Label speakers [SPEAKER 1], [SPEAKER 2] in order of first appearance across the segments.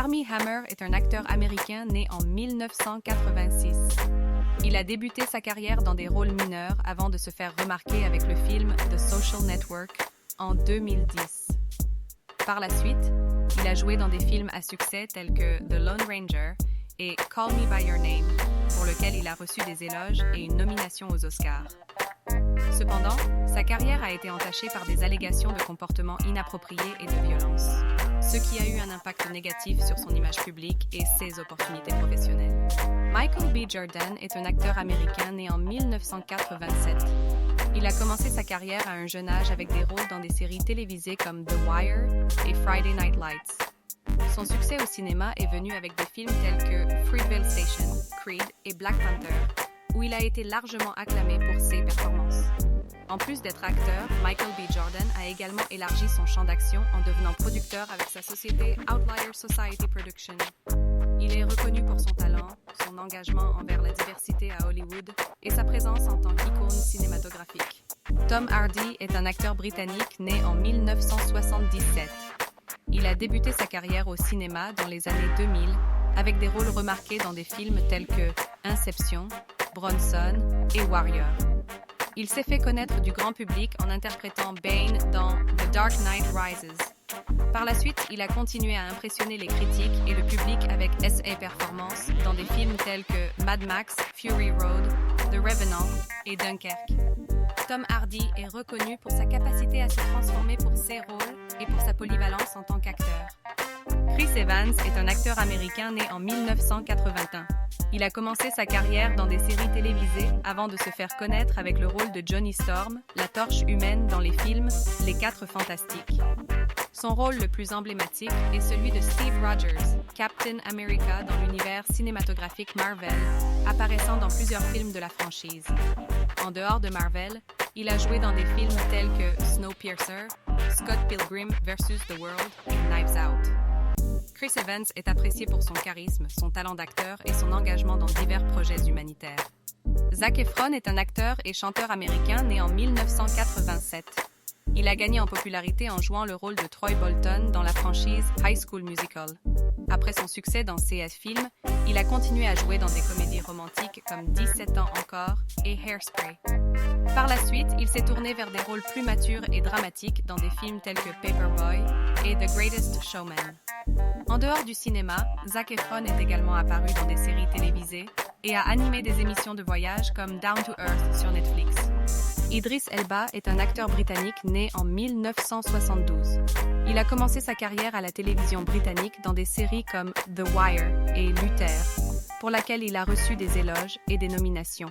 [SPEAKER 1] Armie Hammer est un acteur américain né en 1986. Il a débuté sa carrière dans des rôles mineurs avant de se faire remarquer avec le film The Social Network en 2010. Par la suite, il a joué dans des films à succès tels que The Lone Ranger et Call Me By Your Name, pour lequel il a reçu des éloges et une nomination aux Oscars. Cependant, sa carrière a été entachée par des allégations de comportements inappropriés et de violence, ce qui a eu un impact négatif sur son image publique et ses opportunités professionnelles. Michael B. Jordan est un acteur américain né en 1987. Il a commencé sa carrière à un jeune âge avec des rôles dans des séries télévisées comme The Wire et Friday Night Lights. Son succès au cinéma est venu avec des films tels que Fruitvale Station, Creed et Black Panther, où il a été largement acclamé pour ses performances. En plus d'être acteur, Michael B. Jordan a également élargi son champ d'action en devenant producteur avec sa société Outlier Society Production. Il est reconnu pour son talent, son engagement envers la diversité à Hollywood et sa présence en tant qu'icône cinématographique. Tom Hardy est un acteur britannique né en 1977. Il a débuté sa carrière au cinéma dans les années 2000 avec des rôles remarqués dans des films tels que Inception, Bronson et Warrior. Il s'est fait connaître du grand public en interprétant Bane dans The Dark Knight Rises. Par la suite, il a continué à impressionner les critiques et le public avec SA Performance dans des films tels que Mad Max, Fury Road, The Revenant et Dunkerque. Tom Hardy est reconnu pour sa capacité à se transformer pour ses rôles et pour sa polyvalence en tant qu'acteur. Chris Evans est un acteur américain né en 1981. Il a commencé sa carrière dans des séries télévisées avant de se faire connaître avec le rôle de Johnny Storm, la torche humaine dans les films Les Quatre Fantastiques. Son rôle le plus emblématique est celui de Steve Rogers, Captain America dans l'univers cinématographique Marvel, apparaissant dans plusieurs films de la franchise. En dehors de Marvel, il a joué dans des films tels que Snowpiercer, Scott Pilgrim vs. The World et Knives Out. Chris Evans est apprécié pour son charisme, son talent d'acteur et son engagement dans divers projets humanitaires. Zac Efron est un acteur et chanteur américain né en 1987. Il a gagné en popularité en jouant le rôle de Troy Bolton dans la franchise High School Musical. Après son succès dans ces films, il a continué à jouer dans des comédies romantiques comme 17 ans encore et Hairspray. Par la suite, il s'est tourné vers des rôles plus matures et dramatiques dans des films tels que Paperboy et The Greatest Showman. En dehors du cinéma, Zac Efron est également apparu dans des séries télévisées et a animé des émissions de voyage comme Down to Earth sur Netflix. Idris Elba est un acteur britannique né en 1972. Il a commencé sa carrière à la télévision britannique dans des séries comme The Wire et Luther, pour laquelle il a reçu des éloges et des nominations.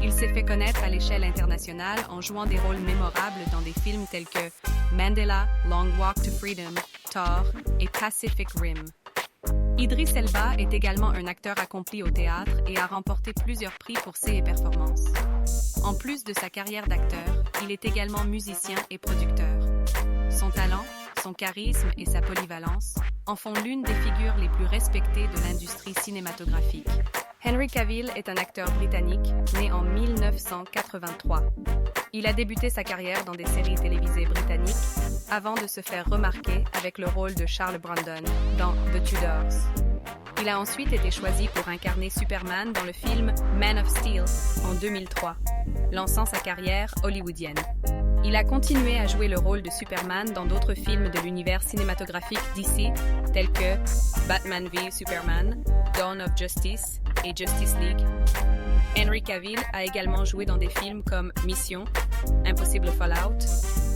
[SPEAKER 1] Il s'est fait connaître à l'échelle internationale en jouant des rôles mémorables dans des films tels que Mandela, Long Walk to Freedom, Thor et Pacific Rim. Idris Elba est également un acteur accompli au théâtre et a remporté plusieurs prix pour ses performances. En plus de sa carrière d'acteur, il est également musicien et producteur. Son talent, son charisme et sa polyvalence en font l'une des figures les plus respectées de l'industrie cinématographique. Henry Cavill est un acteur britannique né en 1983. Il a débuté sa carrière dans des séries télévisées britanniques avant de se faire remarquer avec le rôle de Charles Brandon dans The Tudors. Il a ensuite été choisi pour incarner Superman dans le film Man of Steel en 2003, lançant sa carrière hollywoodienne. Il a continué à jouer le rôle de Superman dans d'autres films de l'univers cinématographique DC, tels que Batman v Superman, Dawn of Justice et Justice League. Henry Cavill a également joué dans des films comme Mission, Impossible Fallout,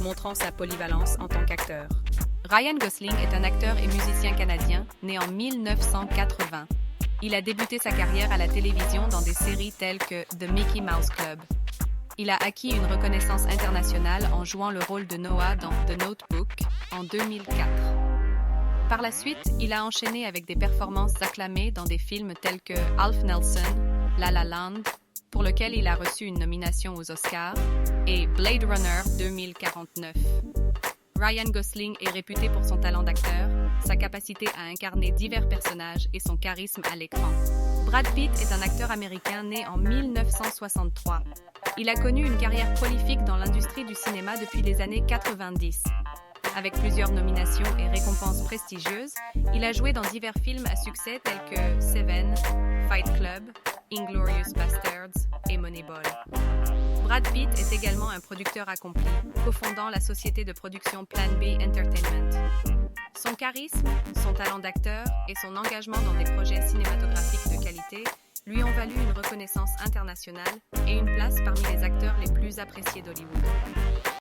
[SPEAKER 1] montrant sa polyvalence en tant qu'acteur. Ryan Gosling est un acteur et musicien canadien né en 1980. Il a débuté sa carrière à la télévision dans des séries telles que The Mickey Mouse Club. Il a acquis une reconnaissance internationale en jouant le rôle de Noah dans The Notebook en 2004. Par la suite, il a enchaîné avec des performances acclamées dans des films tels que Alf Nelson, La La Land, pour lequel il a reçu une nomination aux Oscars, et Blade Runner 2049. Ryan Gosling est réputé pour son talent d'acteur, sa capacité à incarner divers personnages et son charisme à l'écran. Brad Pitt est un acteur américain né en 1963. Il a connu une carrière prolifique dans l'industrie du cinéma depuis les années 90. Avec plusieurs nominations et récompenses prestigieuses, il a joué dans divers films à succès tels que Seven, Fight Club, Inglourious Basterds et Moneyball. Brad Pitt est également un producteur accompli, cofondant la société de production Plan B Entertainment. Son charisme, son talent d'acteur et son engagement dans des projets cinématographiques de qualité lui ont valu une reconnaissance internationale et une place parmi les acteurs les plus appréciés d'Hollywood.